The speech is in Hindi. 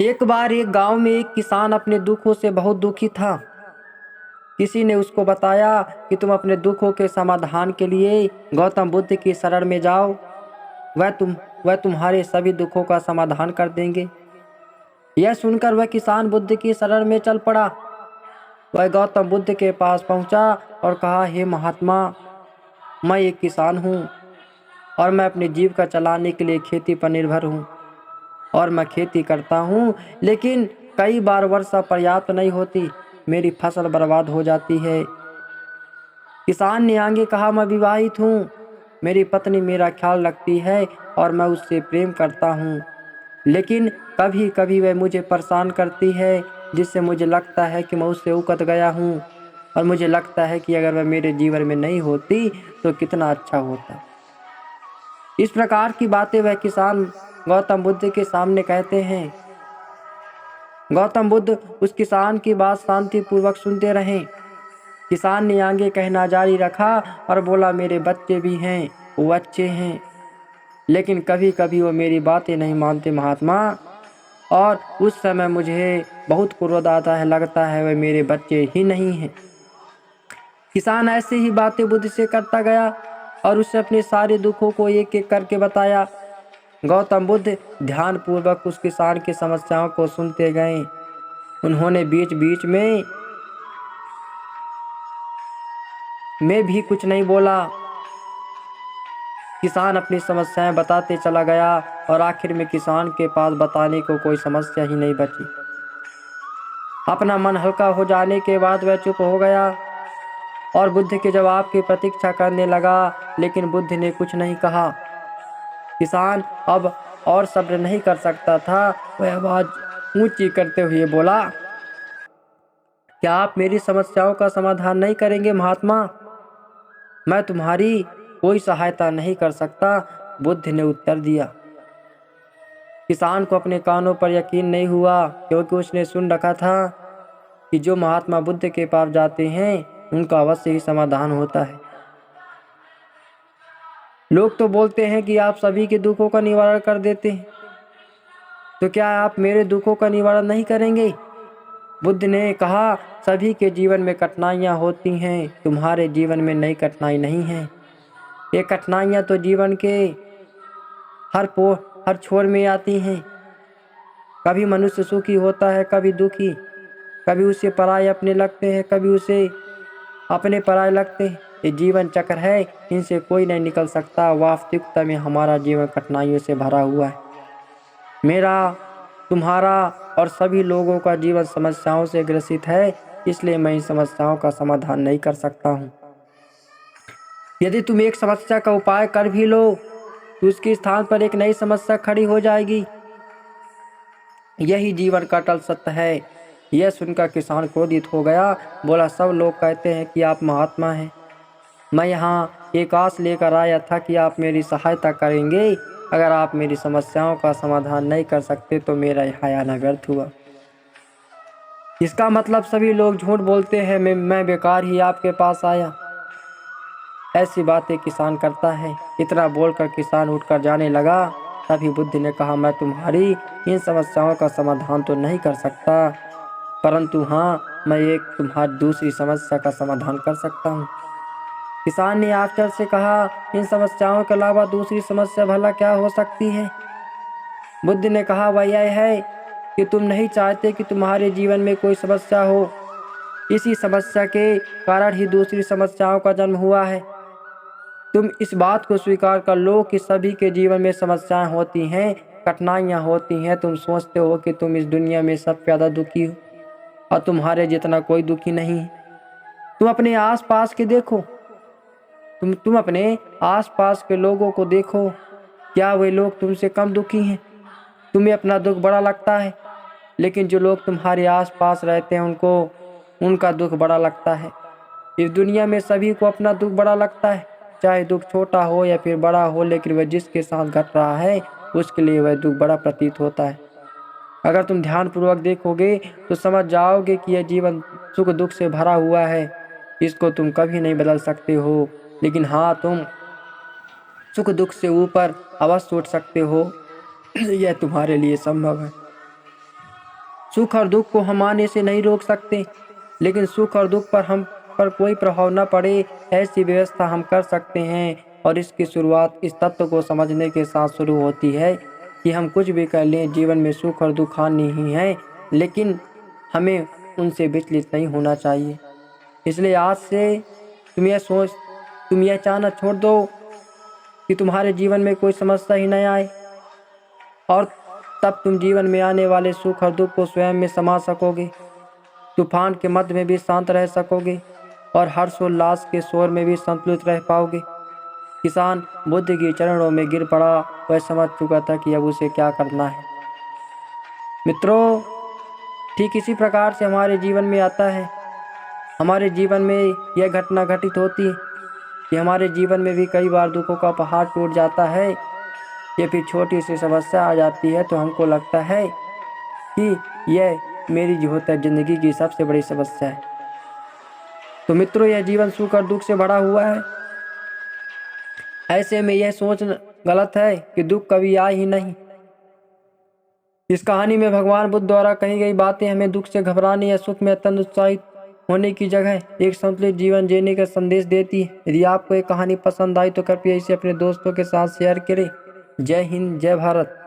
एक बार एक गांव में एक किसान अपने दुखों से बहुत दुखी था। किसी ने उसको बताया कि तुम अपने दुखों के समाधान के लिए गौतम बुद्ध की शरण में जाओ, वह तुम्हारे सभी दुखों का समाधान कर देंगे। यह सुनकर वह किसान बुद्ध की शरण में चल पड़ा। वह गौतम बुद्ध के पास पहुंचा और कहा, हे महात्मा, मैं एक किसान हूँ और मैं अपनी जीविका चलाने के लिए खेती पर निर्भर हूँ और मैं खेती करता हूँ, लेकिन कई बार वर्षा पर्याप्त नहीं होती, मेरी फसल बर्बाद हो जाती है। किसान ने आगे कहा, मैं विवाहित हूँ, मेरी पत्नी मेरा ख्याल रखती है और मैं उससे प्रेम करता हूँ, लेकिन कभी कभी वह मुझे परेशान करती है, जिससे मुझे लगता है कि मैं उससे उकत गया हूँ और मुझे लगता है कि अगर वह मेरे जीवन में नहीं होती तो कितना अच्छा होता। इस प्रकार की बातें वह किसान गौतम बुद्ध के सामने कहते हैं। गौतम बुद्ध उस किसान की बात शांतिपूर्वक सुनते रहे। किसान ने आगे कहना जारी रखा और बोला, मेरे बच्चे भी हैं, वो अच्छे हैं, लेकिन कभी कभी वो मेरी बातें नहीं मानते महात्मा, और उस समय मुझे बहुत क्रोध आता है, लगता है वे मेरे बच्चे ही नहीं हैं। किसान ऐसे ही बातें बुद्ध से करता गया और उससे अपने सारे दुखों को एक एक करके बताया। गौतम बुद्ध ध्यानपूर्वक उस किसान की समस्याओं को सुनते गए। उन्होंने बीच बीच में भी कुछ नहीं बोला। किसान अपनी समस्याएं बताते चला गया और आखिर में किसान के पास बताने को कोई समस्या ही नहीं बची। अपना मन हल्का हो जाने के बाद वह चुप हो गया और बुद्ध के जवाब की प्रतीक्षा करने लगा, लेकिन बुद्ध ने कुछ नहीं कहा। किसान अब और सब्र नहीं कर सकता था। वह आवाज ऊंची करते हुए बोला, क्या आप मेरी समस्याओं का समाधान नहीं करेंगे महात्मा? मैं तुम्हारी कोई सहायता नहीं कर सकता, बुद्ध ने उत्तर दिया। किसान को अपने कानों पर यकीन नहीं हुआ, क्योंकि उसने सुन रखा था कि जो महात्मा बुद्ध के पास जाते हैं उनका अवश्य ही समाधान होता है। लोग तो बोलते हैं कि आप सभी के दुखों का निवारण कर देते हैं, तो क्या आप मेरे दुखों का निवारण नहीं करेंगे? बुद्ध ने कहा, सभी के जीवन में कठिनाइयाँ होती हैं, तुम्हारे जीवन में नई कठिनाई नहीं है। ये कठिनाइयाँ तो जीवन के हर छोर में आती हैं। कभी मनुष्य सुखी होता है, कभी दुखी, कभी उसे पराये अपने लगते हैं, कभी उसे अपने पराये लगते हैं। ये जीवन चक्र है, इनसे कोई नहीं निकल सकता। वास्तविकता में हमारा जीवन कठिनाइयों से भरा हुआ है। मेरा, तुम्हारा और सभी लोगों का जीवन समस्याओं से ग्रसित है, इसलिए मैं इन समस्याओं का समाधान नहीं कर सकता हूँ। यदि तुम एक समस्या का उपाय कर भी लो तो उसके स्थान पर एक नई समस्या खड़ी हो जाएगी। यही जीवन का अटल सत्य है। यह सुनकर किसान क्रोधित हो गया, बोला, सब लोग कहते हैं कि आप महात्मा हैं। मैं यहाँ एक आस लेकर आया था कि आप मेरी सहायता करेंगे। अगर आप मेरी समस्याओं का समाधान नहीं कर सकते तो मेरा यहाँ आना व्यर्थ हुआ। इसका मतलब सभी लोग झूठ बोलते हैं, मैं बेकार ही आपके पास आया। ऐसी बातें किसान करता है। इतना बोलकर किसान उठकर जाने लगा। तभी बुद्ध ने कहा, मैं तुम्हारी इन समस्याओं का समाधान तो नहीं कर सकता, परंतु हाँ, मैं एक तुम्हारी दूसरी समस्या का समाधान कर सकता हूँ। किसान ने आश्चर्य से कहा, इन समस्याओं के अलावा दूसरी समस्या भला क्या हो सकती है? बुद्ध ने कहा, वह यह है कि तुम नहीं चाहते कि तुम्हारे जीवन में कोई समस्या हो। इसी समस्या के कारण ही दूसरी समस्याओं का जन्म हुआ है। तुम इस बात को स्वीकार कर लो कि सभी के जीवन में समस्याएं होती हैं, कठिनाइयां होती हैं। तुम सोचते हो कि तुम इस दुनिया में सबसे ज़्यादा दुखी हो और तुम्हारे जितना कोई दुखी नहीं है। तुम अपने आसपास के देखो, तुम अपने आसपास के लोगों को देखो, क्या वे लोग तुमसे कम दुखी हैं? तुम्हें अपना दुख बड़ा लगता है, लेकिन जो लोग तुम्हारे आसपास रहते हैं उनका दुख बड़ा लगता है। इस दुनिया में सभी को अपना दुख बड़ा लगता है, चाहे दुख छोटा हो या फिर बड़ा हो, लेकिन वह जिसके साथ घट रहा है उसके लिए वह दुख बड़ा प्रतीत होता है। अगर तुम ध्यानपूर्वक देखोगे तो समझ जाओगे कि यह जीवन सुख दुख से भरा हुआ है। इसको तुम कभी नहीं बदल सकते हो, लेकिन हाँ, तुम सुख दुख से ऊपर अवश्य उठ सकते हो। यह तुम्हारे लिए संभव है। सुख और दुख को हम आने से नहीं रोक सकते, लेकिन सुख और दुख पर हम पर कोई प्रभाव न पड़े ऐसी व्यवस्था हम कर सकते हैं। और इसकी शुरुआत इस तत्व को समझने के साथ शुरू होती है कि हम कुछ भी कर लें, जीवन में सुख और दुख आने ही हैं, लेकिन हमें उनसे विचलित नहीं होना चाहिए। इसलिए आज से तुम यह चाहना छोड़ दो कि तुम्हारे जीवन में कोई समस्या ही नहीं आए, और तब तुम जीवन में आने वाले सुख और दुख को स्वयं में समा सकोगे। तूफान के मध्य में भी शांत रह सकोगे और हर्षोल्लास के शोर में भी संतुलित रह पाओगे। किसान बुद्ध के चरणों में गिर पड़ा। वह समझ चुका था कि अब उसे क्या करना है। मित्रों, ठीक इसी प्रकार से हमारे जीवन में आता है। हमारे जीवन में यह घटना घटित होती है कि हमारे जीवन में भी कई बार दुखों का पहाड़ टूट जाता है या फिर छोटी सी समस्या आ जाती है, तो हमको लगता है कि यह मेरी जो होता है ज़िंदगी की सबसे बड़ी समस्या है। तो मित्रों, यह जीवन सुख और दुख से भरा हुआ है। ऐसे में यह सोच गलत है कि दुख कभी आए ही नहीं। इस कहानी में भगवान बुद्ध द्वारा कही गई बातें हमें दुख से घबराने या सुख में अत्यंत उत्साहित होने की जगह एक संतुलित जीवन जीने का संदेश देती है। यदि आपको ये कहानी पसंद आई तो कृपया इसे अपने दोस्तों के साथ शेयर करें। जय हिंद, जय भारत।